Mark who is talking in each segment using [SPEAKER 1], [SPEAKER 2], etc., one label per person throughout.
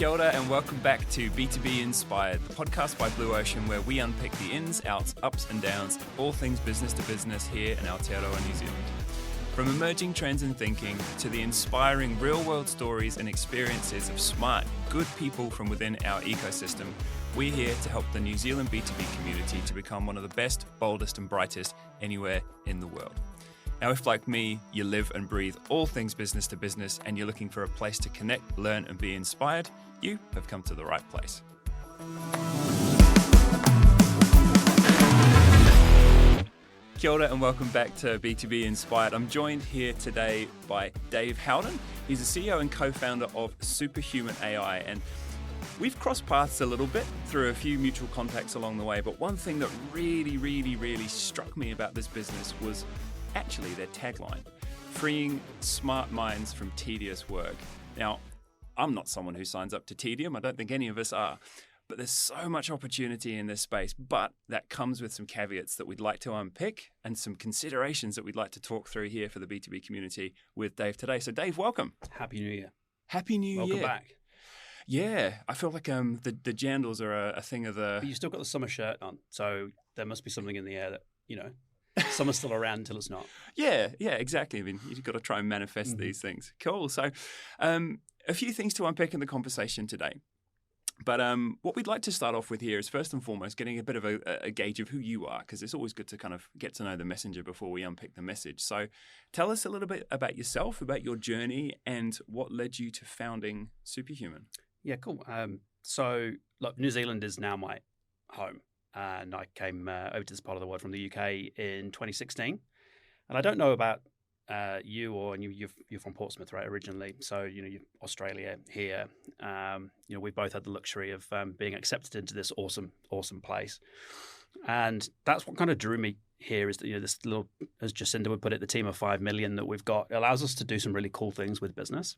[SPEAKER 1] Kia ora and welcome back to B2B Inspired, the podcast by Blue Ocean where we unpick the ins, outs, ups and downs, all things business to business here in Aotearoa, New Zealand. From emerging trends in thinking to the inspiring real-world stories and experiences of smart, good people from within our ecosystem, we're here to help the New Zealand B2B community to become one of the best, boldest and brightest anywhere in the world. Now, if like me, you live and breathe all things business to business and you're looking for a place to connect, learn and be inspired, you have come to the right place. Kia ora and welcome back to B2B Inspired. I'm joined here today by Dave Howden. He's the CEO and co-founder of SupaHuman AI, and we've crossed paths a little bit through a few mutual contacts along the way, but one thing that really struck me about this business was actually their tagline, freeing smart minds from tedious work. Now, I'm not someone who signs up to tedium. I don't think any of us are. But there's so much opportunity in this space, but that comes with some caveats that we'd like to unpick and some considerations that we'd like to talk through here for the B2B community with Dave today. So Dave, welcome.
[SPEAKER 2] Happy New Year.
[SPEAKER 1] Happy New Year.
[SPEAKER 2] Welcome back.
[SPEAKER 1] Yeah, I feel like the jandals are a thing of the...
[SPEAKER 2] But you still got the summer shirt on, so there must be something in the air that, summer's still around until it's not.
[SPEAKER 1] Yeah, exactly. I mean, you've got to try and manifest these things. Cool. So a few things to unpick in the conversation today. But what we'd like to start off with here is first and foremost getting a bit of a gauge of who you are, because it's always good to kind of get to know the messenger before we unpick the message. So tell us a little bit about yourself, about your journey, and what led you to founding SupaHuman.
[SPEAKER 2] Yeah, cool. So look, New Zealand is now my home, and I came over to this part of the world from the UK in 2016. And I don't know about you're from Portsmouth, right, originally. So, you're Australia here. We've both had the luxury of being accepted into this awesome place. And that's what kind of drew me here is that, this little, as Jacinda would put it, the team of 5 million that we've got allows us to do some really cool things with business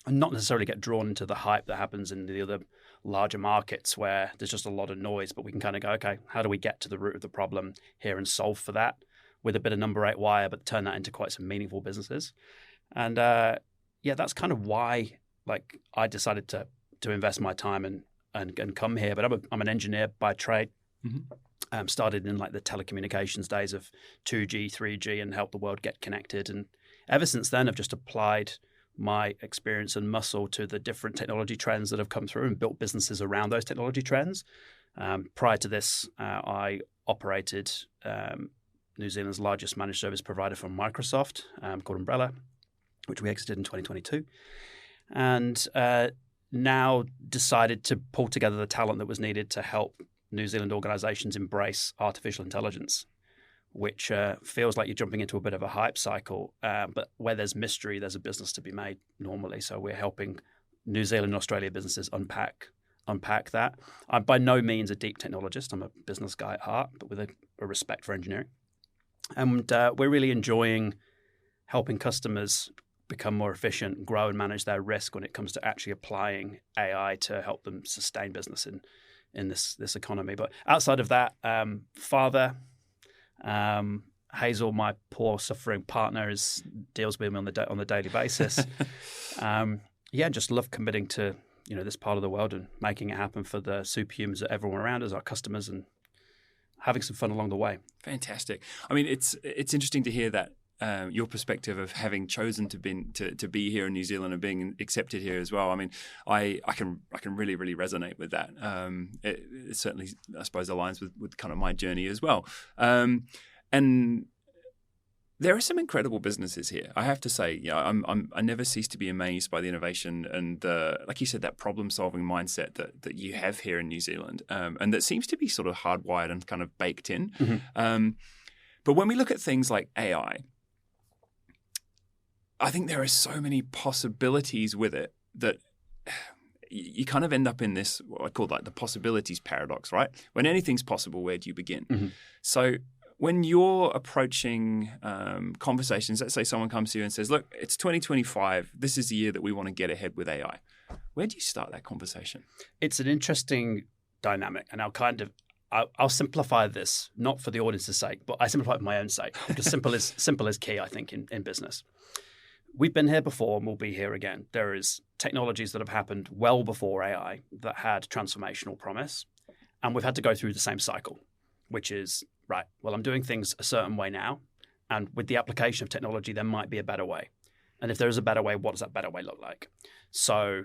[SPEAKER 2] and not necessarily get drawn into the hype that happens in the other larger markets where there's just a lot of noise, but we can kind of go, okay, how do we get to the root of the problem here and solve for that with a bit of number 8 wire, but turn that into quite some meaningful businesses. And that's kind of why I decided to invest my time and come here. But I'm an engineer by trade. Started in the telecommunications days of 2G, 3G and helped the world get connected. And ever since then, I've just applied my experience and muscle to the different technology trends that have come through and built businesses around those technology trends. Prior to this, I operated New Zealand's largest managed service provider from Microsoft called Umbrella, which we exited in 2022. And now decided to pull together the talent that was needed to help New Zealand organizations embrace artificial intelligence, which feels like you're jumping into a bit of a hype cycle. But where there's mystery, there's a business to be made normally. So we're helping New Zealand and Australia businesses unpack that. I'm by no means a deep technologist. I'm a business guy at heart, but with a respect for engineering. And we're really enjoying helping customers become more efficient, grow and manage their risk when it comes to actually applying AI to help them sustain business in this economy. But outside of that, father, Hazel, my poor suffering partner, deals with me on the daily basis. Just love committing to this part of the world and making it happen for the superhumans that everyone around us, our customers, and having some fun along the way.
[SPEAKER 1] Fantastic. I mean, it's interesting to hear that your perspective of having chosen to be here in New Zealand and being accepted here as well. I mean, I can really resonate with that. It certainly, I suppose, aligns with kind of my journey as well. And there are some incredible businesses here. I have to say, I never cease to be amazed by the innovation and like you said, that problem-solving mindset that you have here in New Zealand, and that seems to be sort of hardwired and kind of baked in. But when we look at things like AI, I think there are so many possibilities with it that you kind of end up in this, what I call the possibilities paradox, right? When anything's possible, where do you begin? So when you're approaching conversations, let's say someone comes to you and says, look, it's 2025. This is the year that we want to get ahead with AI. Where do you start that conversation?
[SPEAKER 2] It's an interesting dynamic. And I'll simplify this, not for the audience's sake, but I simplify it for my own sake, because simple is key, I think, in business. We've been here before and we'll be here again. There is technologies that have happened well before AI that had transformational promise. And we've had to go through the same cycle, which is, right, well, I'm doing things a certain way now. And with the application of technology, there might be a better way. And if there is a better way, what does that better way look like? So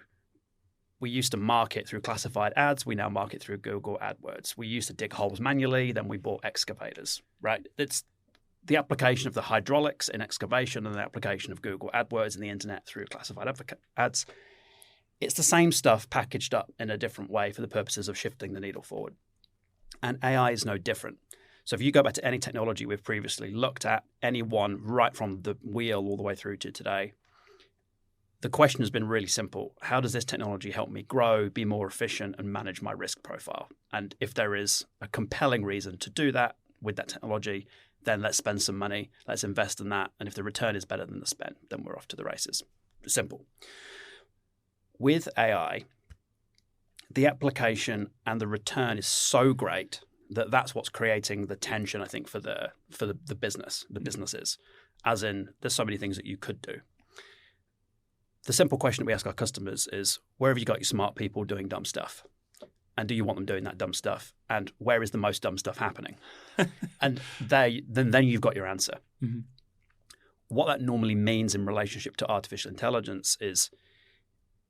[SPEAKER 2] we used to market through classified ads. We now market through Google AdWords. We used to dig holes manually. Then we bought excavators, right? It's the application of the hydraulics in excavation and the application of Google AdWords and the internet through classified ads. It's the same stuff packaged up in a different way for the purposes of shifting the needle forward. And AI is no different. So if you go back to any technology we've previously looked at, any one right from the wheel all the way through to today, the question has been really simple. How does this technology help me grow, be more efficient, and manage my risk profile? And if there is a compelling reason to do that with that technology, then let's spend some money, let's invest in that. And if the return is better than the spend, then we're off to the races. Simple. With AI, the application and the return is so great that that's what's creating the tension, I think, for the businesses, as in there's so many things that you could do. The simple question that we ask our customers is, where have you got your smart people doing dumb stuff? And do you want them doing that dumb stuff? And where is the most dumb stuff happening? And then you've got your answer. Mm-hmm. What that normally means in relationship to artificial intelligence is,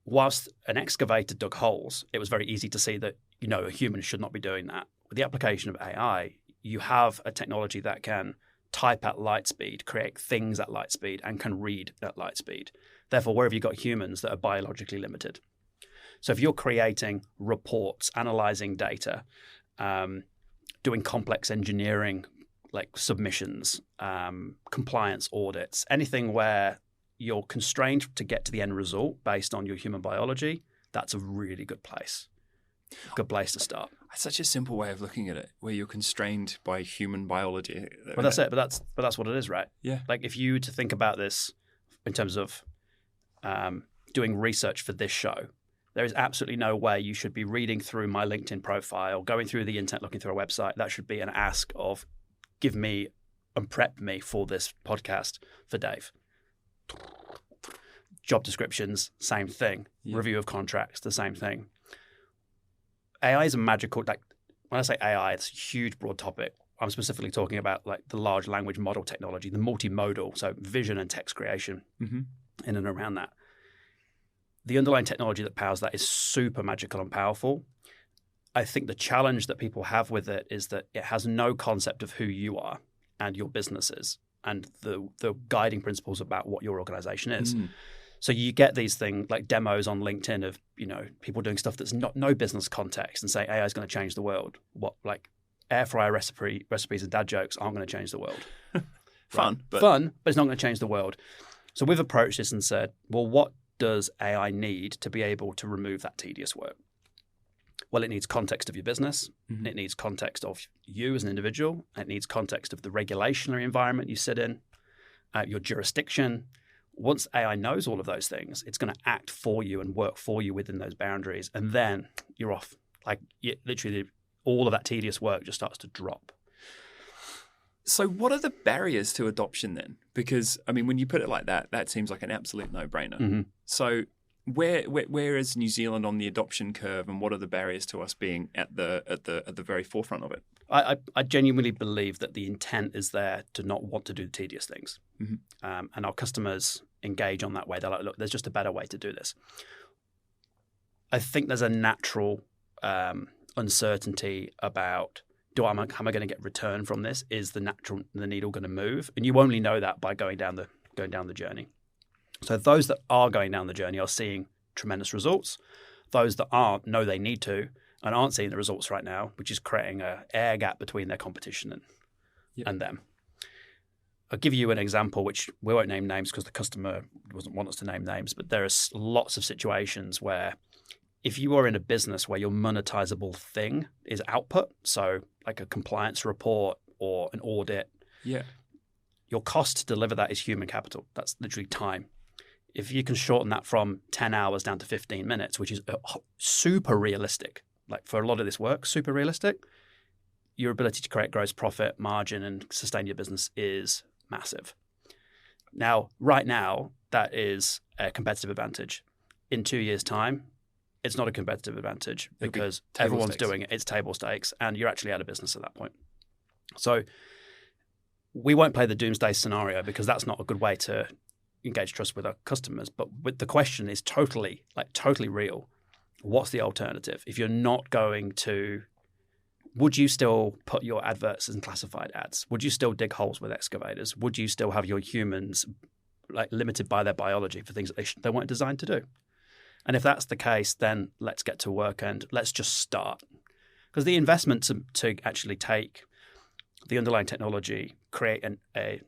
[SPEAKER 2] whilst an excavator dug holes, it was very easy to see that, a human should not be doing that. With the application of AI, you have a technology that can type at light speed, create things at light speed, and can read at light speed. Therefore, where have you got humans that are biologically limited? So if you're creating reports, analyzing data, doing complex engineering like submissions, compliance audits, anything where you're constrained to get to the end result based on your human biology, that's a really good place. Good place to start.
[SPEAKER 1] It's such a simple way of looking at it, where you're constrained by human biology.
[SPEAKER 2] Well, that's it. But that's what it is, right?
[SPEAKER 1] Yeah.
[SPEAKER 2] Like if you were to think about this in terms of doing research for this show, there is absolutely no way you should be reading through my LinkedIn profile, going through the internet, looking through a website. That should be an ask of, give me and prep me for this podcast for Dave. Job descriptions, same thing. Yeah. Review of contracts, the same thing. AI is a magical, like when I say AI, it's a huge, broad topic. I'm specifically talking about like the large language model technology, the multimodal, so vision and text creation in and around that. The underlying technology that powers that is super magical and powerful. I think the challenge that people have with it is that it has no concept of who you are and your business is and the guiding principles about what your organization is. So you get these things like demos on LinkedIn of, people doing stuff that's not no business context and say AI is going to change the world. What, like air fryer recipes and dad jokes aren't going to change the world.
[SPEAKER 1] Fun,
[SPEAKER 2] but it's not going to change the world. So we've approached this and said, well, what does AI need to be able to remove that tedious work? Well, it needs context of your business. It needs context of you as an individual. It needs context of the regulationary environment you sit in, your jurisdiction. Once AI knows all of those things, it's going to act for you and work for you within those boundaries. And then you're off. Like literally all of that tedious work just starts to drop.
[SPEAKER 1] So what are the barriers to adoption then? Because, when you put it like that, that seems like an absolute no-brainer. So where is New Zealand on the adoption curve, and what are the barriers to us being at the very forefront of it?
[SPEAKER 2] I genuinely believe that the intent is there to not want to do the tedious things. And our customers engage on that way. They're like, look, there's just a better way to do this. I think there's a natural uncertainty about, am I going to get return from this? Is the needle going to move? And you only know that by going down the journey. So those that are going down the journey are seeing tremendous results. Those that aren't know they need to and aren't seeing the results right now, which is creating an air gap between their competition and them. I'll give you an example, which we won't name names because the customer doesn't want us to name names, but there are lots of situations where if you are in a business where your monetizable thing is output, so like a compliance report or an audit, your cost to deliver that is human capital. That's literally time. If you can shorten that from 10 hours down to 15 minutes, which is super realistic, like for a lot of this work, super realistic, your ability to create gross profit, margin, and sustain your business is massive. Now, right now, that is a competitive advantage. in 2 years' time, it's not a competitive advantage because everyone's doing it. It's table stakes, and you're actually out of business at that point. So we won't play the doomsday scenario because that's not a good way to engage trust with our customers. But the question is totally real. What's the alternative? If you're not going to, would you still put your adverts in classified ads? Would you still dig holes with excavators? Would you still have your humans limited by their biology for things that they weren't designed to do? And if that's the case, then let's get to work and let's just start. Because the investment to actually take the underlying technology, create a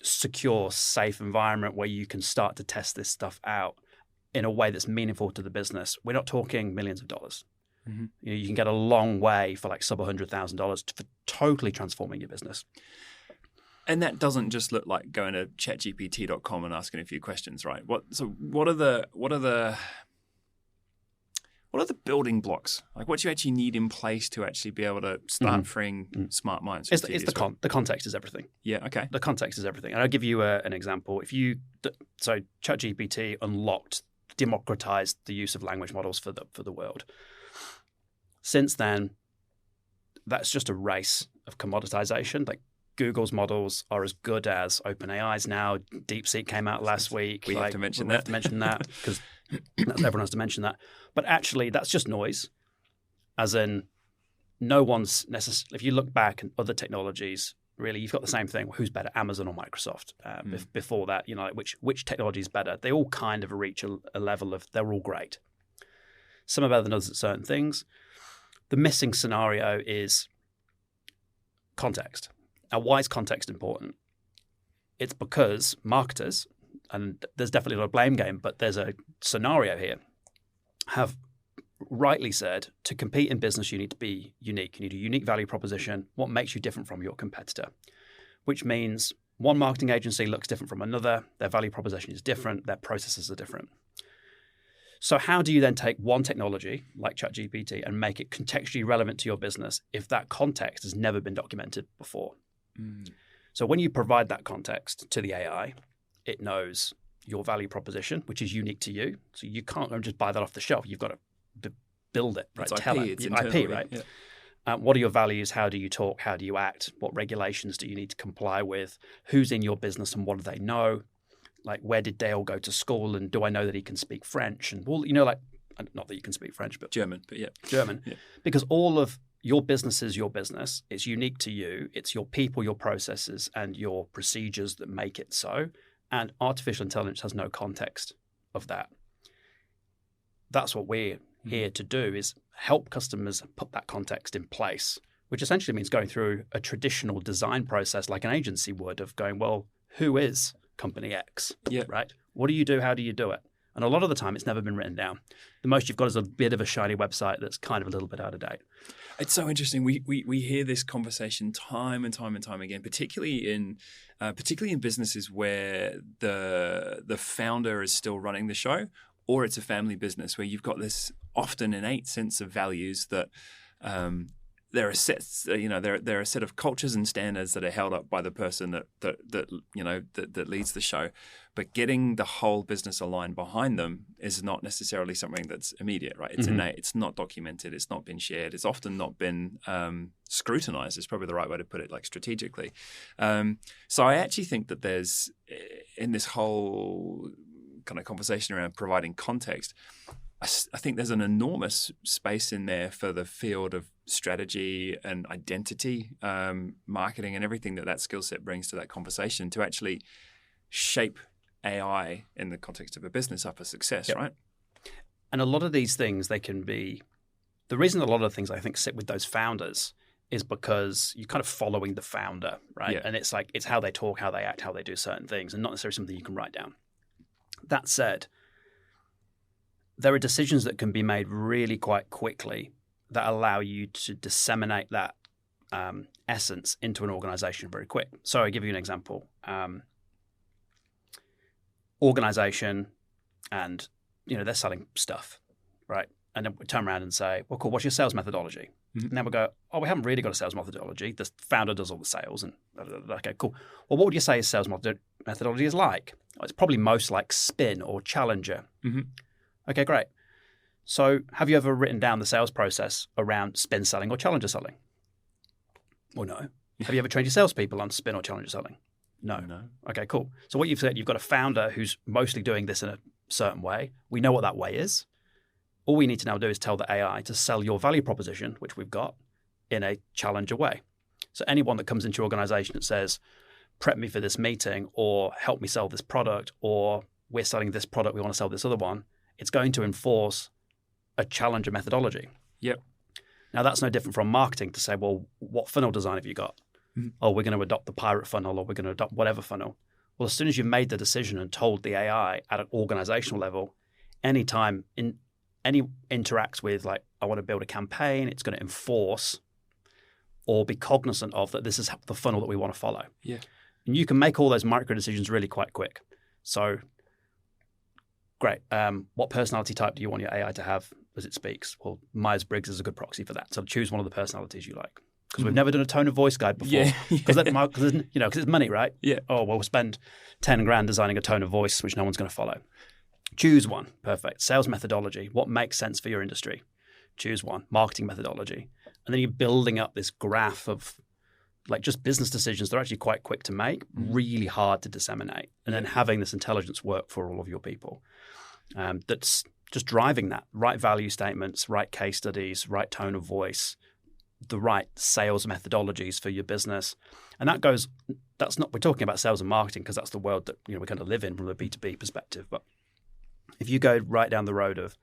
[SPEAKER 2] secure, safe environment where you can start to test this stuff out in a way that's meaningful to the business. We're not talking millions of dollars. Mm-hmm. You can get a long way for like sub $100,000 for totally transforming your business.
[SPEAKER 1] And that doesn't just look like going to chatgpt.com and asking a few questions, right? What are the building blocks? Like, what do you actually need in place to actually be able to start freeing smart minds?
[SPEAKER 2] The context is everything.
[SPEAKER 1] Yeah, okay.
[SPEAKER 2] The context is everything. And I'll give you an example. So ChatGPT democratized the use of language models for the world. Since then, that's just a race of commoditization. Like, Google's models are as good as OpenAI's now. DeepSeek came out last week.
[SPEAKER 1] We have to mention that
[SPEAKER 2] because everyone has to mention that. But actually, that's just noise. As in, no one's necessarily. If you look back at other technologies, really, you've got the same thing. Who's better, Amazon or Microsoft? Before that, which technology is better? They all kind of reach a level of they're all great. Some are better than others at certain things. The missing scenario is context. Now, why is context important? It's because marketers, and there's definitely not a blame game, but there's a scenario here, have rightly said to compete in business, you need to be unique. You need a unique value proposition. What makes you different from your competitor? Which means one marketing agency looks different from another. Their value proposition is different. Their processes are different. So how do you then take one technology like ChatGPT and make it contextually relevant to your business if that context has never been documented before? So when you provide that context to the AI, it knows your value proposition, which is unique to you. So you can't just buy that off the shelf. You've got to build it, right?
[SPEAKER 1] It's
[SPEAKER 2] Tell
[SPEAKER 1] IP,
[SPEAKER 2] it.
[SPEAKER 1] it's
[SPEAKER 2] IP, right?
[SPEAKER 1] Yeah.
[SPEAKER 2] What are your values? How do you talk? How do you act? What regulations do you need to comply with? Who's in your business and what do they know? Like, where did Dale go to school, and do I know that he can speak French? And not that you can speak French, but
[SPEAKER 1] German, but yeah,
[SPEAKER 2] German, yeah. Because all of your business is your business. It's unique to you. It's your people, your processes, and your procedures that make it so. And artificial intelligence has no context of that. That's what we're here to do, is help customers put that context in place, which essentially means going through a traditional design process like an agency would, of going, well, who is company X, right? What do you do? How do you do it? And a lot of the time, it's never been written down. The most you've got is a bit of a shiny website that's kind of a little bit out of date.
[SPEAKER 1] It's so interesting. We hear this conversation time and time and time again, particularly in businesses where the founder is still running the show, or it's a family business where you've got this often innate sense of values that there are sets, there are a set of cultures and standards that are held up by the person that leads the show, but getting the whole business aligned behind them is not necessarily something that's immediate, right? It's innate. It's not documented. It's not been shared. It's often not been scrutinized. Is probably the right way to put it, like strategically. So I actually think that there's, in this whole kind of conversation around providing context, I think there's an enormous space in there for the field of strategy and identity, marketing, and everything that skill set brings to that conversation to actually shape AI in the context of a business up for success, right?
[SPEAKER 2] And a lot of these things, they can be – the reason a lot of things I think sit with those founders is because you're kind of following the founder, right? Yeah. And it's like it's how they talk, how they act, how they do certain things, and not necessarily something you can write down. That said, there are decisions that can be made really quite quickly that allow you to disseminate that essence into an organization very quick. So I'll give you an example. Organization, and they're selling stuff, right? And then we turn around and say, well, cool, what's your sales methodology? Mm-hmm. And then we go, oh, we haven't really got a sales methodology. The founder does all the sales. And okay, cool. Well, what would you say his sales methodology is like? Well, it's probably most like Spin or Challenger. Mm-hmm. Okay, great. So have you ever written down the sales process around spin selling or challenger selling? Well, no. Have you ever trained your salespeople on spin or challenger selling? No. Okay, cool. So what you've said, you've got a founder who's mostly doing this in a certain way. We know what that way is. All we need to now do is tell the AI to sell your value proposition, which we've got, in a challenger way. So anyone that comes into your organization that says, prep me for this meeting, or help me sell this product, or we're selling this product, we want to sell this other one, it's going to enforce a challenger methodology.
[SPEAKER 1] Yep.
[SPEAKER 2] Now, that's no different from marketing to say, well, what funnel design have you got? Mm-hmm. Oh, we're going to adopt the pirate funnel, or we're going to adopt whatever funnel. Well, as soon as you've made the decision and told the AI at an organizational level, anytime any interacts with, like, I want to build a campaign, it's going to enforce or be cognizant of that this is the funnel that we want to follow.
[SPEAKER 1] Yeah.
[SPEAKER 2] And you can make all those micro decisions really quite quick. So, great. What personality type do you want your AI to have as it speaks? Well, Myers-Briggs is a good proxy for that. So choose one of the personalities you like. Because we've never done a tone of voice guide before. Because it's money, right?
[SPEAKER 1] Yeah.
[SPEAKER 2] Oh, well, we'll spend 10 grand designing a tone of voice, which no one's going to follow. Choose one. Perfect. Sales methodology. What makes sense for your industry? Choose one. Marketing methodology. And then you're building up this graph of, like, just business decisions. They're actually quite quick to make, really hard to disseminate. And then having this intelligence work for all of your people. That's just driving that. Right value statements, right case studies, right tone of voice, the right sales methodologies for your business. And we're talking about sales and marketing because that's the world that we kind of live in from a B2B perspective. But if you go right down the road of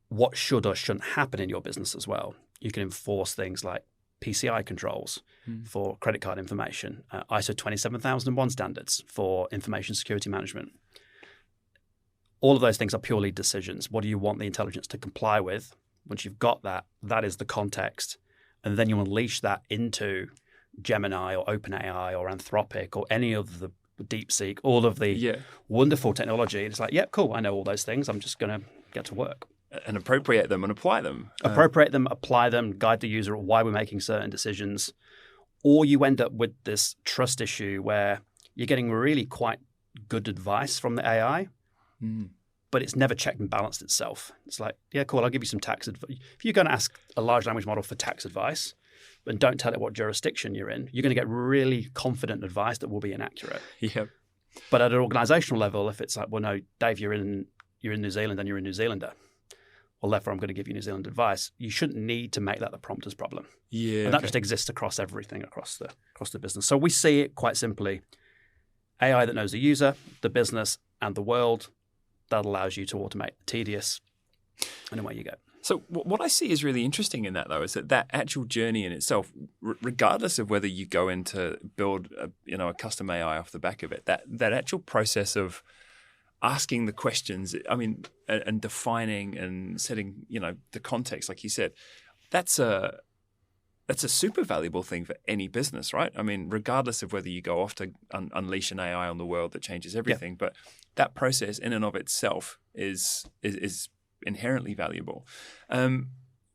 [SPEAKER 2] what should or shouldn't happen in your business as well, you can enforce things like PCI controls for credit card information, ISO 27001 standards for information security management. All of those things are purely decisions. What do you want the intelligence to comply with? Once you've got that, that is the context. And then you unleash that into Gemini or OpenAI or Anthropic or any of the DeepSeek, all of the wonderful technology. It's like, yeah, cool, I know all those things. I'm just going to get to work.
[SPEAKER 1] And appropriate them and apply them.
[SPEAKER 2] Appropriate them, apply them, guide the user on why we're making certain decisions. Or you end up with this trust issue where you're getting really quite good advice from the AI, but it's never checked and balanced itself. It's like, yeah, cool, I'll give you some tax advice. If you're going to ask a large language model for tax advice and don't tell it what jurisdiction you're in, you're going to get really confident advice that will be inaccurate.
[SPEAKER 1] Yeah.
[SPEAKER 2] But at an organizational level, if it's like, well, no, Dave, you're in New Zealand and you're a New Zealander, well, therefore I'm going to give you New Zealand advice. You shouldn't need to make that the prompter's problem.
[SPEAKER 1] Yeah.
[SPEAKER 2] And that just exists across everything, across the business. So we see it quite simply. AI that knows the user, the business, and the world, that allows you to automate the tedious, and away you go.
[SPEAKER 1] So what I see is really interesting in that, though, is that actual journey in itself, regardless of whether you go in to build a custom AI off the back of it, that actual process of asking the questions, I mean, and defining and setting, the context, like you said, that's a super valuable thing for any business, right? I mean, regardless of whether you go off to unleash an AI on the world that changes everything, but that process in and of itself is inherently valuable.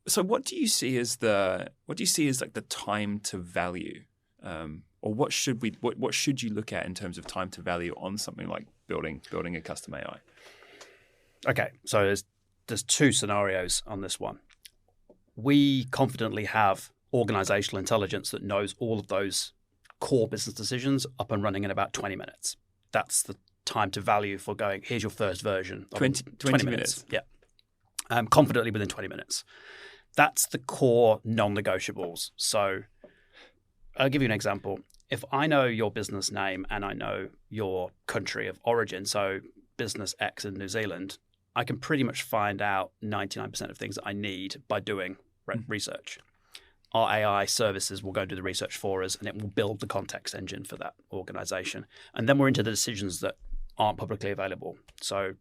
[SPEAKER 1] So what do you see as like the time to value, or what should you look at in terms of time to value on something like building a custom AI?
[SPEAKER 2] Okay, so there's two scenarios on this one. We confidently have organizational intelligence that knows all of those core business decisions up and running in about 20 minutes. That's the time to value for going, here's your first version.
[SPEAKER 1] 20 minutes.
[SPEAKER 2] Yeah. Confidently within 20 minutes. That's the core non-negotiables. So I'll give you an example. If I know your business name and I know your country of origin, so business X in New Zealand, I can pretty much find out 99% of things that I need by doing research. Our AI services will go do the research for us, and it will build the context engine for that organization. And then we're into the decisions that aren't publicly available. So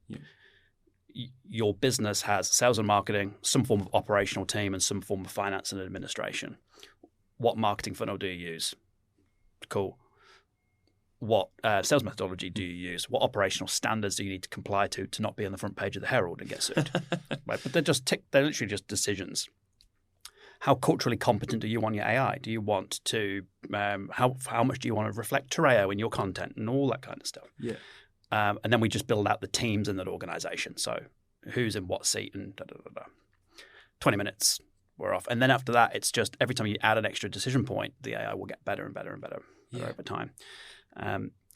[SPEAKER 2] your business has sales and marketing, some form of operational team, and some form of finance and administration. What marketing funnel do you use? Cool. What sales methodology do you use? What operational standards do you need to comply to not be on the front page of the Herald and get sued? Right? But they're literally just decisions. How culturally competent do you want your AI? Do you want to how much do you want to reflect Terreo in your content and all that kind of stuff?
[SPEAKER 1] Yeah.
[SPEAKER 2] And then we just build out the teams in that organization. So who's in what seat and 20 minutes, we're off. And then after that, it's just every time you add an extra decision point, the AI will get better and better and better over time.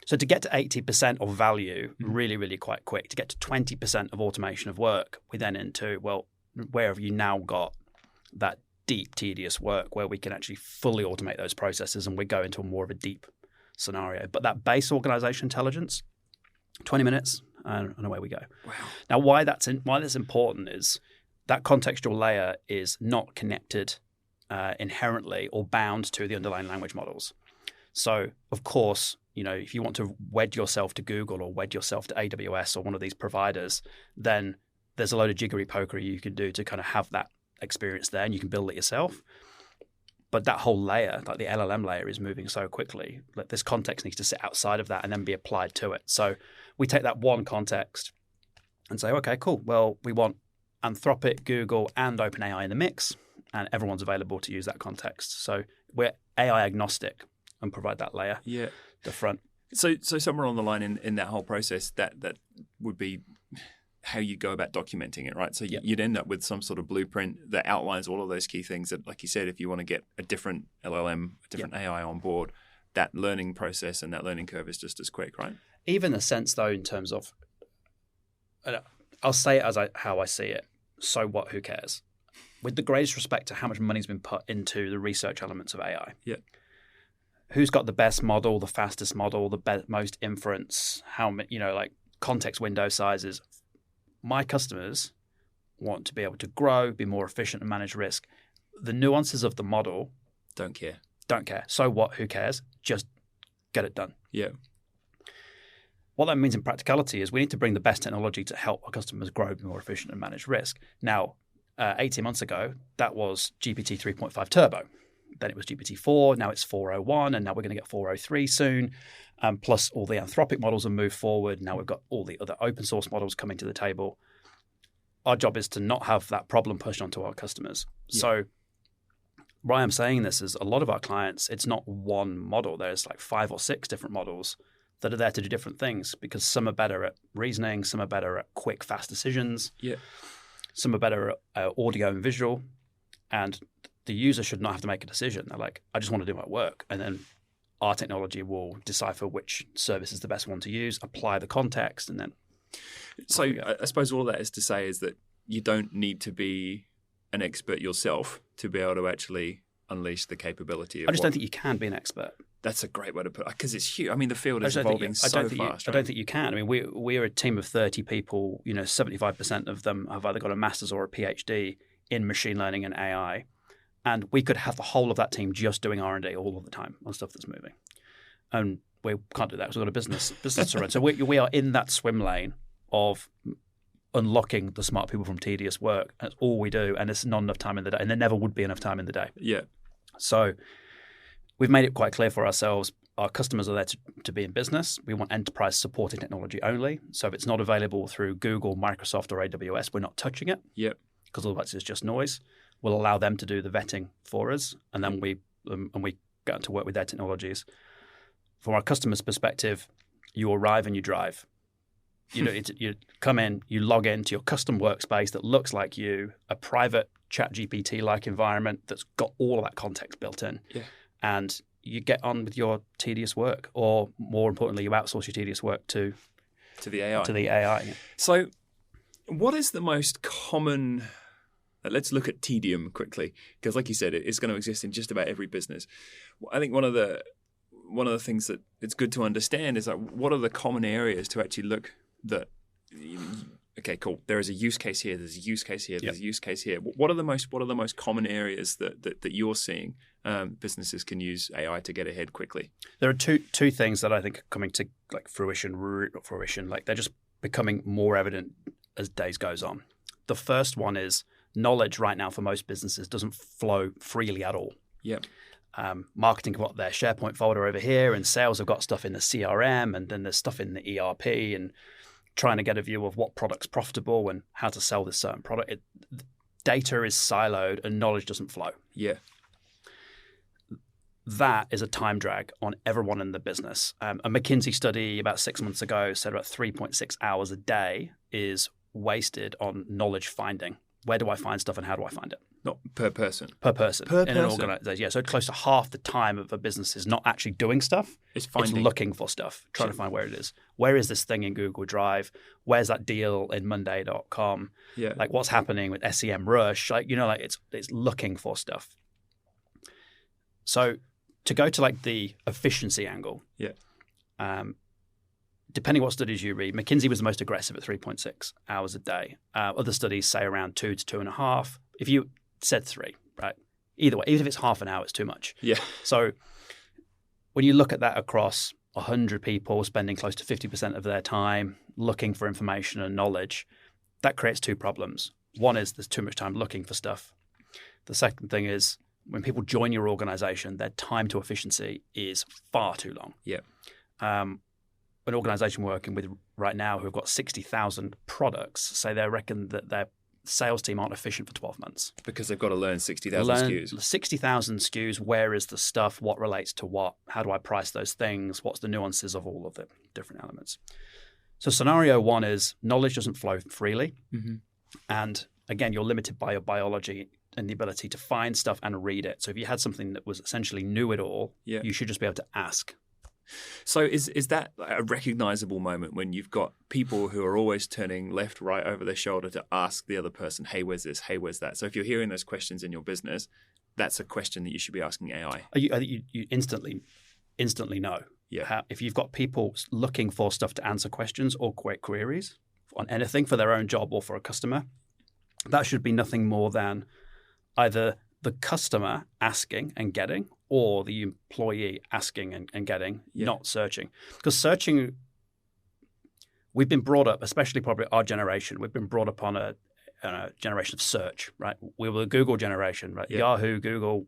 [SPEAKER 2] So to get to 80% of value really, really quite quick, to get to 20% of automation of work, we then into, well, where have you now got that deep, tedious work where we can actually fully automate those processes, and we go into more of a deep scenario. But that base organization intelligence, 20 minutes, and away we go.
[SPEAKER 1] Wow.
[SPEAKER 2] Now, why that's important is that contextual layer is not connected inherently or bound to the underlying language models. So, of course, if you want to wed yourself to Google or wed yourself to AWS or one of these providers, then there's a load of jiggery pokery you can do to kind of have that experience there, and you can build it yourself. But that whole layer, like the LLM layer, is moving so quickly that this context needs to sit outside of that and then be applied to it. So we take that one context and say, okay, cool. Well, we want Anthropic, Google, and OpenAI in the mix, and everyone's available to use that context. So we're AI agnostic and provide that layer, the front.
[SPEAKER 1] So somewhere on the line in that whole process, that would be how you go about documenting it, right? So you'd end up with some sort of blueprint that outlines all of those key things that, like you said, if you want to get a different LLM, a different AI on board, that learning process and that learning curve is just as quick, right?
[SPEAKER 2] Even the sense, though, in terms of, I'll say it how I see it. So what? Who cares? With the greatest respect to how much money's been put into the research elements of AI.
[SPEAKER 1] Yeah.
[SPEAKER 2] Who's got the best model, the fastest model, the most inference? How many, context window sizes? My customers want to be able to grow, be more efficient, and manage risk. The nuances of the model
[SPEAKER 1] don't care.
[SPEAKER 2] So what? Who cares? Just get it done.
[SPEAKER 1] Yeah.
[SPEAKER 2] What that means in practicality is we need to bring the best technology to help our customers grow, be more efficient, and manage risk. Now, 18 months ago, that was GPT 3.5 Turbo. Then it was GPT-4. Now it's 4.01, and now we're going to get 4.03 soon. Plus, all the Anthropic models have moved forward. Now we've got all the other open source models coming to the table. Our job is to not have that problem pushed onto our customers. Yeah. So why I'm saying this is a lot of our clients, it's not one model. There's like 5 or 6 different models that are there to do different things, because some are better at reasoning, some are better at quick, fast decisions.
[SPEAKER 1] Yeah.
[SPEAKER 2] Some are better at audio and visual. And the user should not have to make a decision. They're like, I just want to do my work. And then our technology will decipher which service is the best one to use, apply the context, and then.
[SPEAKER 1] So I suppose all that is to say is that you don't need to be an expert yourself to be able to actually unleash the capability of
[SPEAKER 2] I just don't think you can be an expert.
[SPEAKER 1] That's a great way to put it, because it's huge. I mean, the field is evolving so fast.
[SPEAKER 2] I don't think you can. I mean, we're a team of 30 people. 75% of them have either got a master's or a PhD in machine learning and AI. And we could have the whole of that team just doing R&D all of the time on stuff that's moving. And we can't do that because we've got a business to run. So we are in that swim lane of unlocking the smart people from tedious work. That's all we do. And there's not enough time in the day. And there never would be enough time in the day.
[SPEAKER 1] Yeah.
[SPEAKER 2] So we've made it quite clear for ourselves. Our customers are there to be in business. We want enterprise supporting technology only. So if it's not available through Google, Microsoft, or AWS, we're not touching it.
[SPEAKER 1] Yep.
[SPEAKER 2] Because otherwise it's just noise. We'll allow them to do the vetting for us, and then we get to work with their technologies. From our customer's perspective, you arrive and you drive. You come in, you log into your custom workspace that looks like you, a private ChatGPT-like environment that's got all of that context built in, and you get on with your tedious work, or more importantly, you outsource your tedious work to
[SPEAKER 1] the AI.
[SPEAKER 2] To the AI.
[SPEAKER 1] So, what is the most common? Let's look at tedium quickly, because, like you said, it's going to exist in just about every business. I think one of the things that it's good to understand is, like, what are the common areas to actually look that. Okay, cool. There is a use case here. There's a use case here. There's a use case here. What are the most common areas that you're seeing businesses can use AI to get ahead quickly?
[SPEAKER 2] There are two things that I think are coming to fruition. Like, they're just becoming more evident as days goes on. The first one is knowledge right now for most businesses doesn't flow freely at all.
[SPEAKER 1] Yep.
[SPEAKER 2] Marketing have got their SharePoint folder over here, and sales have got stuff in the CRM, and then there's stuff in the ERP, and trying to get a view of what product's profitable and how to sell this certain product. Data is siloed and knowledge doesn't flow.
[SPEAKER 1] Yeah.
[SPEAKER 2] that is a time drag on everyone in the business. A McKinsey study about 6 months ago said about 3.6 hours a day is wasted on knowledge finding. Where do I find stuff and how do I find it?
[SPEAKER 1] Not per person.
[SPEAKER 2] Per person.
[SPEAKER 1] Per
[SPEAKER 2] in
[SPEAKER 1] person.
[SPEAKER 2] An organization. Yeah, so close to half the time of a business is not actually doing stuff.
[SPEAKER 1] It's finding.
[SPEAKER 2] It's looking for stuff, trying to find where it is. Where is this thing in Google Drive? Where's that deal in Monday.com?
[SPEAKER 1] Yeah.
[SPEAKER 2] Like what's happening with SEM Rush? Like, it's looking for stuff. So to go to like the efficiency angle, depending what studies you read, McKinsey was the most aggressive at 3.6 hours a day. Other studies say around 2 to 2.5. If you said 3, right? Either way, even if it's half an hour, it's too much.
[SPEAKER 1] Yeah.
[SPEAKER 2] So when you look at that across 100 people spending close to 50% of their time looking for information and knowledge, that creates 2 problems. One is there's too much time looking for stuff. The second thing is when people join your organization, their time to efficiency is far too long.
[SPEAKER 1] Yeah.
[SPEAKER 2] An organization we're working with right now who've got 60,000 products say they reckon that their sales team aren't efficient for 12 months.
[SPEAKER 1] Because they've got to learn 60,000 SKUs.
[SPEAKER 2] 60,000 SKUs, where is the stuff, what relates to what, how do I price those things, what's the nuances of all of the different elements. So scenario 1 is knowledge doesn't flow freely. Mm-hmm. And again, you're limited by your biology and the ability to find stuff and read it. So if you had something that was essentially knew it all, you should just be able to ask.
[SPEAKER 1] So is that a recognizable moment when you've got people who are always turning left, right over their shoulder to ask the other person, hey, where's this? Hey, where's that? So if you're hearing those questions in your business, that's a question that you should be asking AI.
[SPEAKER 2] You instantly know.
[SPEAKER 1] Yeah.
[SPEAKER 2] If you've got people looking for stuff to answer questions or queries on anything for their own job or for a customer, that should be nothing more than either the customer asking and getting or the employee asking and getting, not searching. Because searching, we've been brought up, especially probably our generation, we've been brought up on a generation of search, right? We were a Google generation, right? Yeah. Yahoo, Google.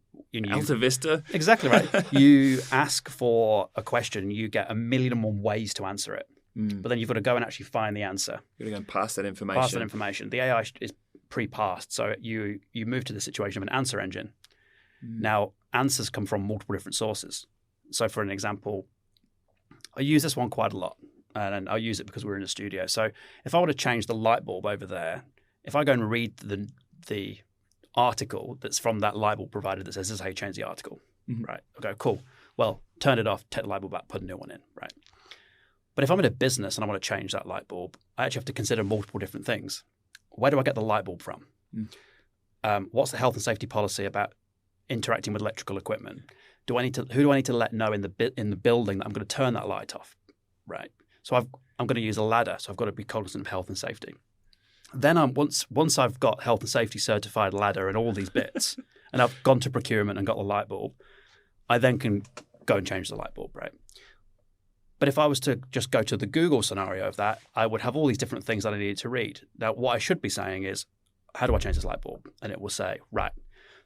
[SPEAKER 1] Alta Vista.
[SPEAKER 2] Exactly right. You ask for a question, you get 1,000,001 ways to answer it. But then you've got to go and actually find the answer.
[SPEAKER 1] You've got to go and pass that information.
[SPEAKER 2] The AI is pre-passed. So you move to the situation of an answer engine. Now, answers come from multiple different sources. So for an example, I use this one quite a lot, and I'll use it because we're in a studio. So if I were to change the light bulb over there, if I go and read the article that's from that light bulb provider that says, this is how you change the article, right? I'll go, cool. Well, turn it off, take the light bulb out, put a new one in, right? But if I'm in a business and I want to change that light bulb, I actually have to consider multiple different things. Where do I get the light bulb from? What's the health and safety policy about interacting with electrical equipment? Who do I need to let know in the building that I'm going to turn that light off? Right. So I'm going to use a ladder, so I've got to be cognizant of health and safety. Then once I've got health and safety certified ladder and all these bits, and I've gone to procurement and got the light bulb, I then can go and change the light bulb, right? But if I was to just go to the Google scenario of that, I would have all these different things that I needed to read. Now, what I should be saying is, how do I change this light bulb? And it will say, right,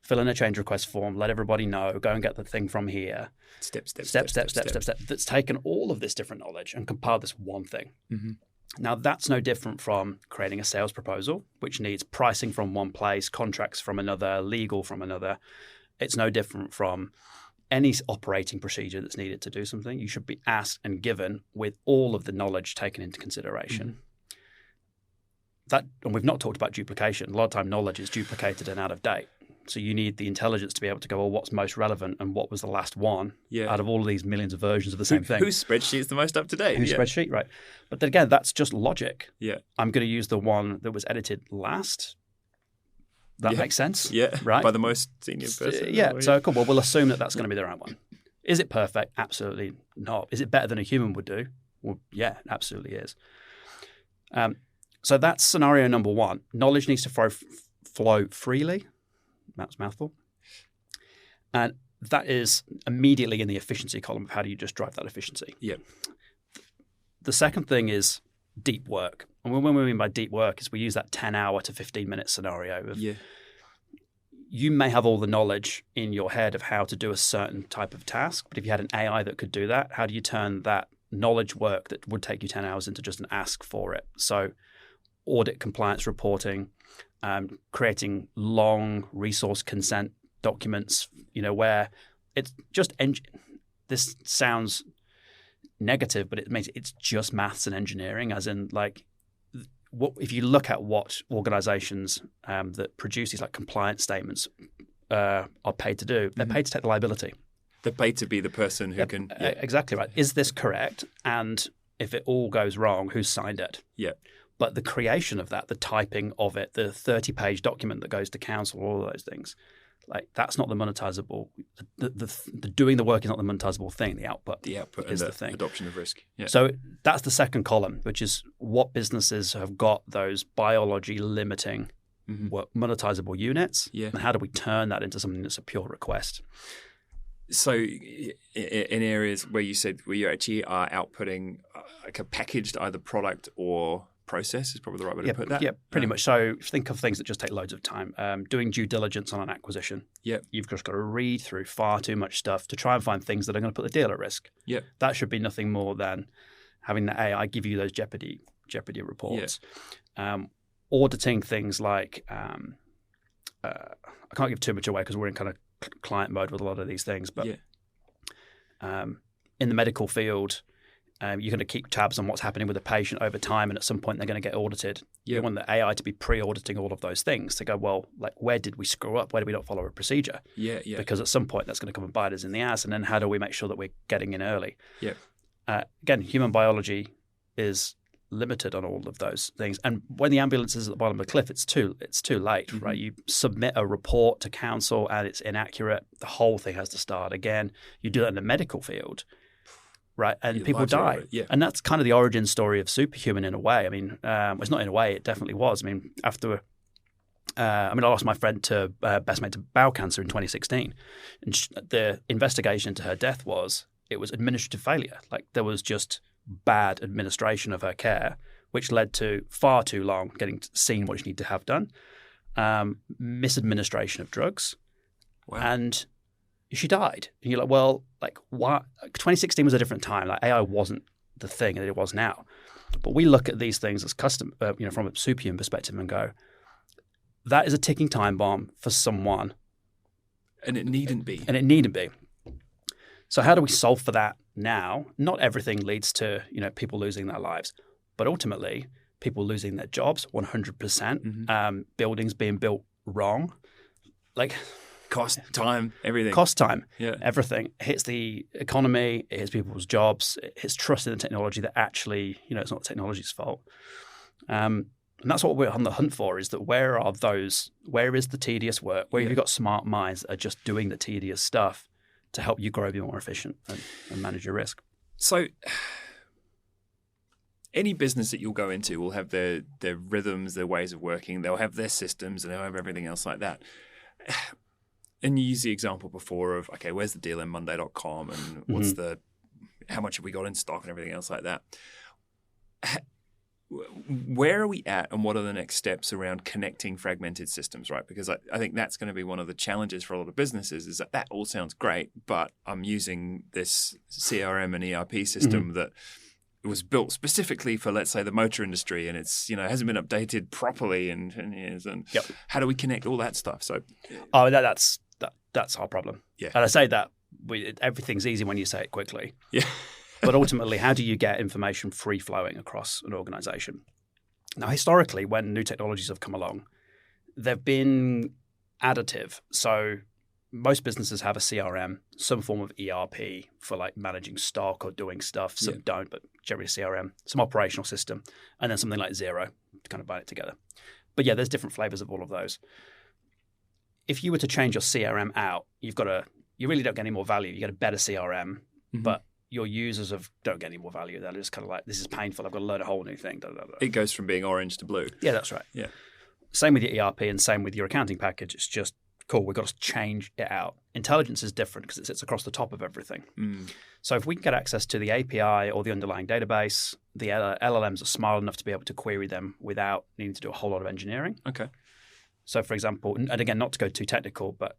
[SPEAKER 2] fill in a change request form, let everybody know, go and get the thing from here. Step. That's taken all of this different knowledge and compiled this one thing. Mm-hmm. Now, that's no different from creating a sales proposal, which needs pricing from one place, contracts from another, legal from another. It's no different from any operating procedure that's needed to do something. You should be asked and given with all of the knowledge taken into consideration. Mm-hmm. And we've not talked about duplication. A lot of time knowledge is duplicated and out of date. So you need the intelligence to be able to go, well, what's most relevant and what was the last one out of all of these millions of versions of the same thing.
[SPEAKER 1] Whose spreadsheet is the most up to date?
[SPEAKER 2] Whose spreadsheet, right. But then again, that's just logic.
[SPEAKER 1] Yeah.
[SPEAKER 2] I'm going to use the one that was edited last. That makes sense?
[SPEAKER 1] Yeah,
[SPEAKER 2] right?
[SPEAKER 1] By the most senior person.
[SPEAKER 2] So cool. Well, we'll assume that that's going to be the right one. Is it perfect? Absolutely not. Is it better than a human would do? Well, yeah, it absolutely is. So that's scenario number 1. Knowledge needs to flow freely. That's a mouthful. And that is immediately in the efficiency column of how do you just drive that efficiency.
[SPEAKER 1] Yeah.
[SPEAKER 2] The second thing is deep work. And what we mean by deep work is we use that 10-hour to 15-minute scenario of you may have all the knowledge in your head of how to do a certain type of task, but if you had an AI that could do that, how do you turn that knowledge work that would take you 10 hours into just an ask for it? So audit compliance reporting, creating long resource consent documents, where it's just this sounds negative, but it's just maths and engineering, as in like what if you look at what organizations that produce these like compliance statements are paid to do, they're paid to take the liability.
[SPEAKER 1] They're paid to be the person who can... Yeah.
[SPEAKER 2] Exactly right. Is this correct? And if it all goes wrong, who signed it?
[SPEAKER 1] Yeah.
[SPEAKER 2] But the creation of that, the typing of it, the 30-page document that goes to council, all of those things, like that's not the monetizable. The doing the work is not the monetizable thing. The output is the thing.
[SPEAKER 1] Adoption of risk. Yeah.
[SPEAKER 2] So that's the second column, which is what businesses have got those biology limiting monetizable units, and how do we turn that into something that's a pure request?
[SPEAKER 1] So in areas where you said where you actually are outputting like a packaged either product or process is probably the right way to put that.
[SPEAKER 2] Yeah, pretty much. So think of things that just take loads of time. Doing due diligence on an acquisition.
[SPEAKER 1] Yeah.
[SPEAKER 2] You've just got to read through far too much stuff to try and find things that are going to put the deal at risk.
[SPEAKER 1] Yeah.
[SPEAKER 2] That should be nothing more than having the AI give you those jeopardy reports.
[SPEAKER 1] Yeah.
[SPEAKER 2] Auditing things like I can't give too much away because we're in kind of client mode with a lot of these things, but in the medical field, you're going to keep tabs on what's happening with the patient over time, and at some point they're going to get audited. You want the AI to be pre-auditing all of those things to go, well, like where did we screw up? Where did we not follow a procedure?
[SPEAKER 1] Yeah.
[SPEAKER 2] Because at some point that's going to come and bite us in the ass, and then how do we make sure that we're getting in early?
[SPEAKER 1] Yeah.
[SPEAKER 2] Again, human biology is limited on all of those things, and when the ambulance is at the bottom of the cliff, it's too late, right? You submit a report to council and it's inaccurate, the whole thing has to start again. You do that in the medical field, right? And people die. And that's kind of the origin story of SupaHuman in a way. I mean, it's not in a way, it definitely was. I mean, after I lost my friend to best mate to bowel cancer in 2016, and the investigation into her death was administrative failure. Like there was just bad administration of her care, which led to far too long getting seen what you need to have done, misadministration of drugs, and she died. And you're like, well, like why? 2016 was a different time. Like AI wasn't the thing that it was now. But we look at these things as from a SupaHuman perspective and go, that is a ticking time bomb for someone,
[SPEAKER 1] and it needn't be.
[SPEAKER 2] So how do we solve for that now? Not everything leads to people losing their lives, but ultimately people losing their jobs 100%. Buildings being built wrong, like
[SPEAKER 1] cost, time, everything.
[SPEAKER 2] Everything. It hits the economy. It hits people's jobs. It hits trust in the technology that actually it's not the technology's fault. And that's what we're on the hunt for: is that where is the tedious work? Where have you got smart minds that are just doing the tedious stuff to help you grow, be more efficient, and manage your risk?
[SPEAKER 1] So any business that you'll go into will have their rhythms, their ways of working. They'll have their systems, and they'll have everything else like that. And you used the example before of, okay, where's the deal in Monday.com, and what's how much have we got in stock and everything else like that. Where are we at, and what are the next steps around connecting fragmented systems, right? Because I think that's going to be one of the challenges for a lot of businesses, is that all sounds great, but I'm using this CRM and ERP system that was built specifically for, let's say, the motor industry, and it's hasn't been updated properly in 10 years. And how do we connect all that stuff? So,
[SPEAKER 2] that's our problem.
[SPEAKER 1] Yeah,
[SPEAKER 2] and I say that everything's easy when you say it quickly.
[SPEAKER 1] Yeah.
[SPEAKER 2] But ultimately, how do you get information free-flowing across an organization? Now, historically, when new technologies have come along, they've been additive. So most businesses have a CRM, some form of ERP for like managing stock or doing stuff. Some don't, but generally CRM, some operational system, and then something like Xero to kind of bind it together. But yeah, there's different flavors of all of those. If you were to change your CRM out, you really don't get any more value. You get a better CRM, but your users don't get any more value. They're just kind of like, this is painful. I've got to learn a whole new thing.
[SPEAKER 1] It goes from being orange to blue.
[SPEAKER 2] Yeah, that's right.
[SPEAKER 1] Yeah.
[SPEAKER 2] Same with your ERP and same with your accounting package. It's just cool. We've got to change it out. Intelligence is different because it sits across the top of everything. So if we can get access to the API or the underlying database, the LLMs are smart enough to be able to query them without needing to do a whole lot of engineering.
[SPEAKER 1] Okay.
[SPEAKER 2] So for example, and again, not to go too technical, but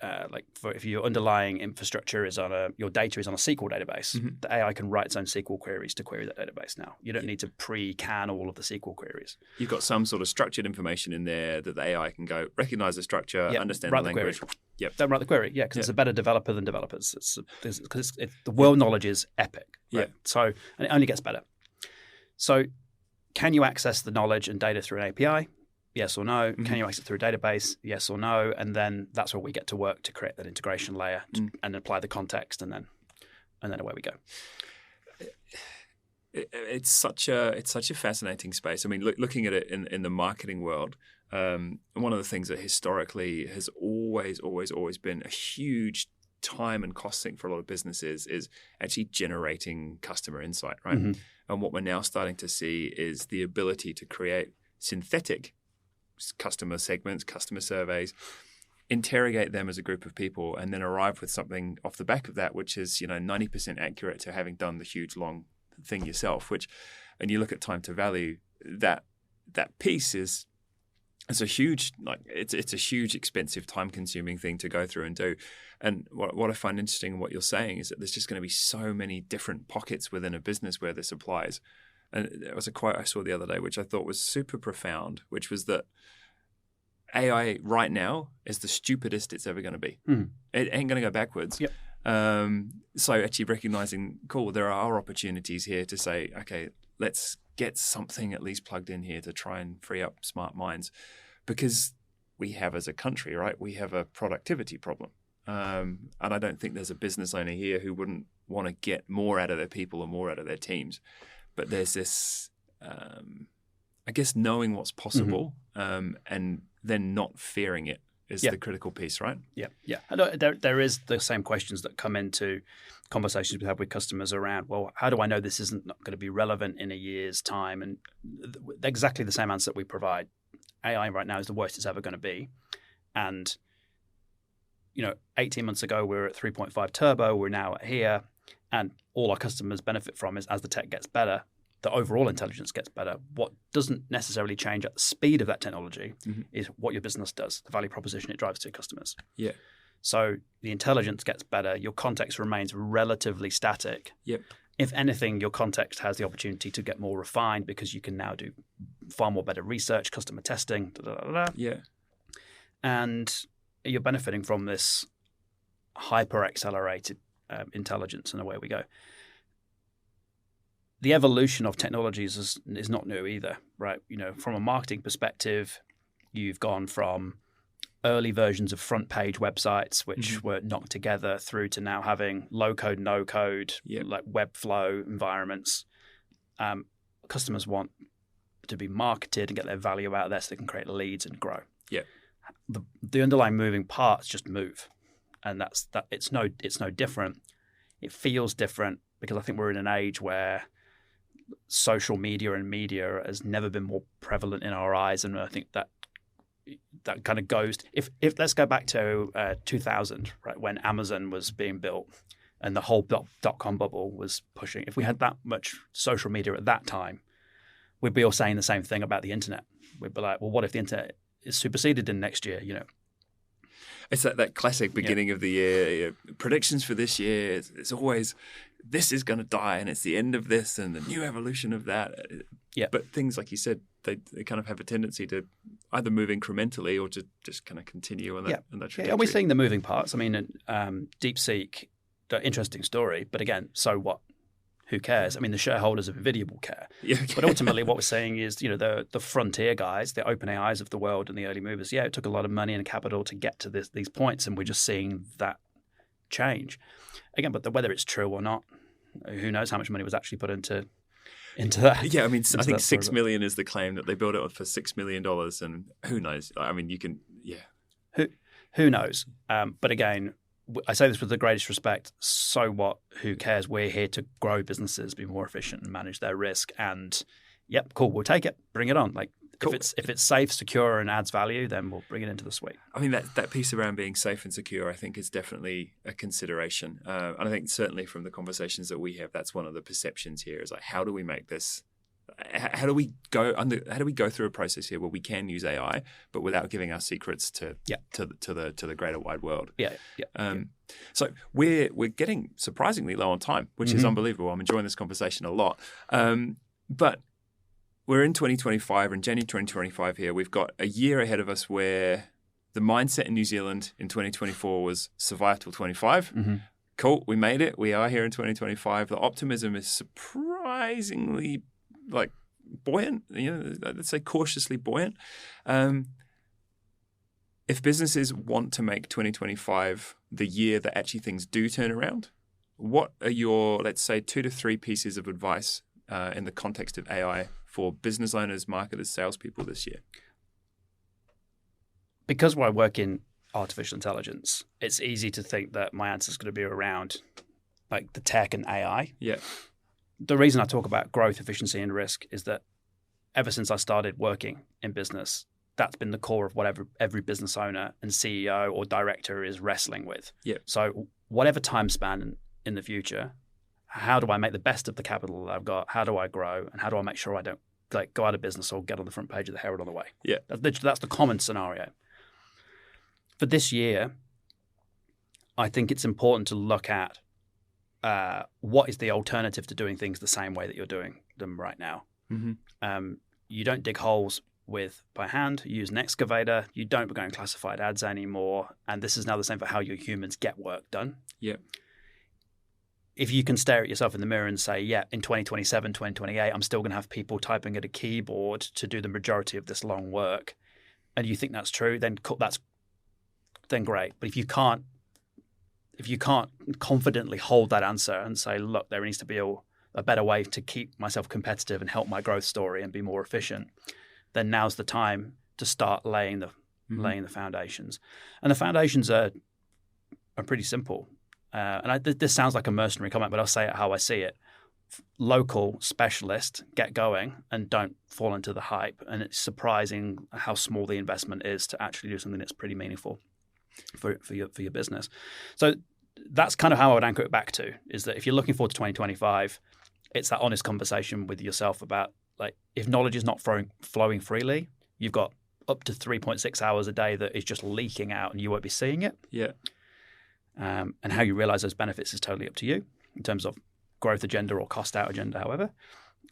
[SPEAKER 2] if your underlying infrastructure is your data is on a SQL database, the AI can write its own SQL queries to query that database now. You don't need to pre-can all of the SQL queries.
[SPEAKER 1] You've got some sort of structured information in there that the AI can go recognize the structure, understand the language, Yep.
[SPEAKER 2] Don't write the query. Yeah, because
[SPEAKER 1] Yep.
[SPEAKER 2] it's a better developer than developers. Because the world knowledge is epic. Right?
[SPEAKER 1] Yeah.
[SPEAKER 2] So, and it only gets better. So, can you access the knowledge and data through an API? Yes or no.
[SPEAKER 1] Mm-hmm.
[SPEAKER 2] Can you access it through a database? Yes or no. And then that's where we get to work to create that integration layer and apply the context, and then away we go.
[SPEAKER 1] It's such a fascinating space. I mean, looking at it in the marketing world, one of the things that historically has always been a huge time and cost sink for a lot of businesses is actually generating customer insight, right?
[SPEAKER 2] Mm-hmm.
[SPEAKER 1] And what we're now starting to see is the ability to create synthetic customer segments, customer surveys, interrogate them as a group of people, and then arrive with something off the back of that, which is 90% accurate to having done the huge long thing yourself. Which, and you look at time to value, that piece is a huge, it's a huge, expensive, time consuming thing to go through and do. And what I find interesting in what you're saying is that there's just going to be so many different pockets within a business where this applies. And there was a quote I saw the other day, which I thought was super profound, which was that AI right now is the stupidest it's ever going to be. It ain't going to go backwards.
[SPEAKER 2] Yep.
[SPEAKER 1] So actually recognizing, cool, there are opportunities here to say, okay, let's get something at least plugged in here to try and free up smart minds, because we have, as a country, right, we have a productivity problem. And I don't think there's a business owner here who wouldn't want to get more out of their people and more out of their teams. But there's this, I guess, knowing what's possible and then not fearing it is the critical piece, right?
[SPEAKER 2] Yeah, yeah. And there is the same questions that come into conversations we have with customers around, well, how do I know this isn't not going to be relevant in a year's time? And exactly the same answer that we provide. AI right now is the worst it's ever going to be. And, 18 months ago, we were at 3.5 turbo. We're now at here. And all our customers benefit from is, as the tech gets better, the overall intelligence gets better. What doesn't necessarily change at the speed of that technology is what your business does, the value proposition it drives to customers.
[SPEAKER 1] Yeah.
[SPEAKER 2] So the intelligence gets better. Your context remains relatively static.
[SPEAKER 1] Yep.
[SPEAKER 2] If anything, your context has the opportunity to get more refined because you can now do far more better research, customer testing,
[SPEAKER 1] Yeah.
[SPEAKER 2] And you're benefiting from this hyper-accelerated intelligence, and away we go. The evolution of technologies is not new either, right? From a marketing perspective, you've gone from early versions of front-page websites, which were knocked together, through to now having low-code, no-code, like Webflow environments. Customers want to be marketed and get their value out there so they can create leads and grow.
[SPEAKER 1] Yeah.
[SPEAKER 2] The underlying moving parts just move, and that's that. It's no different. It feels different because I think we're in an age where social media and media has never been more prevalent in our eyes, and I think that kind of goes. If let's go back to 2000, right, when Amazon was being built and the whole .com bubble was pushing. If we had that much social media at that time, we'd be all saying the same thing about the internet. We'd be like, well, what if the internet is superseded in next year?
[SPEAKER 1] It's that classic beginning of the year. Predictions for this year, it's always, this is going to die and it's the end of this and the new evolution of that.
[SPEAKER 2] Yeah.
[SPEAKER 1] But things, like you said, they kind of have a tendency to either move incrementally or to just kind of continue on that trajectory.
[SPEAKER 2] Yeah, and we're seeing the moving parts. I mean, DeepSeek, interesting story, but again, so what? Who cares? I mean, the shareholders of NVIDIA will care.
[SPEAKER 1] Yeah, okay.
[SPEAKER 2] But ultimately what we're saying is, the frontier guys, the OpenAIs of the world and the early movers, it took a lot of money and capital to get to these points, and we're just seeing that change. Again, but whether it's true or not, who knows how much money was actually put into that.
[SPEAKER 1] Yeah, I mean, I think $6 million is the claim that they built it for $6 million, and who knows? I mean, you can,
[SPEAKER 2] Who knows? But again, I say this with the greatest respect. So what? Who cares? We're here to grow businesses, be more efficient, and manage their risk. And cool, we'll take it. Bring it on. Like cool. If it's safe, secure, and adds value, then we'll bring it into the suite.
[SPEAKER 1] I mean, that piece around being safe and secure, I think, is definitely a consideration. And I think certainly from the conversations that we have, that's one of the perceptions here. Is like, how do we make this? How do we go through a process here where we can use AI, but without giving our secrets to the greater wide world? So we're getting surprisingly low on time, which is unbelievable. I'm enjoying this conversation a lot. But we're in 2025, in January 2025 here. We've got a year ahead of us where the mindset in New Zealand in 2024 was survive till 25. Cool, we made it. We are here in 2025. The optimism is surprisingly buoyant, let's say cautiously buoyant. If businesses want to make 2025 the year that actually things do turn around, what are your, let's say, 2 to 3 pieces of advice in the context of AI for business owners, marketers, salespeople this year?
[SPEAKER 2] Because I work in artificial intelligence, it's easy to think that my answer is going to be around like the tech and AI.
[SPEAKER 1] Yeah.
[SPEAKER 2] The reason I talk about growth, efficiency, and risk is that ever since I started working in business, that's been the core of whatever every business owner and CEO or director is wrestling with.
[SPEAKER 1] Yeah.
[SPEAKER 2] So whatever time span in the future, how do I make the best of the capital that I've got? How do I grow? And how do I make sure I don't go out of business or get on the front page of the Herald on the way?
[SPEAKER 1] Yeah.
[SPEAKER 2] That's the common scenario. For this year, I think it's important to look at what is the alternative to doing things the same way that you're doing them right now. You don't dig holes by hand, you use an excavator, you don't go in classified ads anymore, and this is now the same for how your humans get work done.
[SPEAKER 1] Yeah.
[SPEAKER 2] If you can stare at yourself in the mirror and say, yeah, in 2027, 2028, I'm still going to have people typing at a keyboard to do the majority of this long work, and you think that's true, then great. But if you can't confidently hold that answer and say, look, there needs to be a better way to keep myself competitive and help my growth story and be more efficient, then now's the time to start laying the foundations. And the foundations are pretty simple. This sounds like a mercenary comment, but I'll say it how I see it. Local specialist, get going and don't fall into the hype. And it's surprising how small the investment is to actually do something that's pretty meaningful for your business. So that's kind of how I would anchor it back to, is that if you're looking forward to 2025, it's that honest conversation with yourself about, like, if knowledge is not flowing freely, you've got up to 3.6 hours a day that is just leaking out and you won't be seeing it.
[SPEAKER 1] Yeah.
[SPEAKER 2] And how you realize those benefits is totally up to you in terms of growth agenda or cost out agenda, however.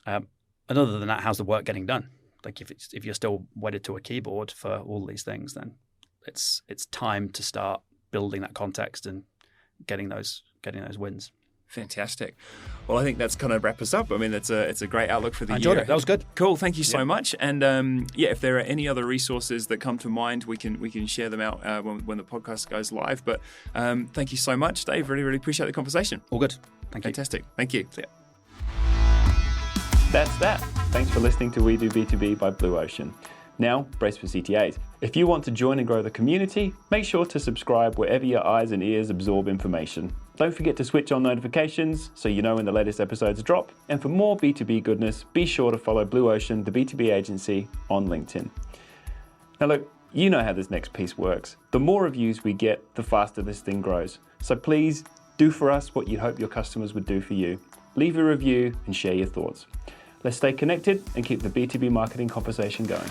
[SPEAKER 2] And other than that, how's the work getting done? Like if you're still wedded to a keyboard for all these things, then it's time to start building that context and getting those wins.
[SPEAKER 1] Fantastic. Well, I think that's kind of wrap us up. I mean, it's a great outlook for the year.
[SPEAKER 2] I enjoyed it. That was good.
[SPEAKER 1] Cool. Thank you so much. And if there are any other resources that come to mind, we can share them out when the podcast goes live. But thank you so much, Dave. Really, really appreciate the conversation.
[SPEAKER 2] All good. Thank you.
[SPEAKER 1] Fantastic. Thank you.
[SPEAKER 2] See ya.
[SPEAKER 1] That's that. Thanks for listening to We Do B2B by Blue Ocean. Now, brace for CTAs. If you want to join and grow the community, make sure to subscribe wherever your eyes and ears absorb information. Don't forget to switch on notifications so you know when the latest episodes drop. And for more B2B goodness, be sure to follow Blue Ocean, the B2B agency, on LinkedIn. Now look, you know how this next piece works. The more reviews we get, the faster this thing grows. So please do for us what you hope your customers would do for you. Leave a review and share your thoughts. Let's stay connected and keep the B2B marketing conversation going.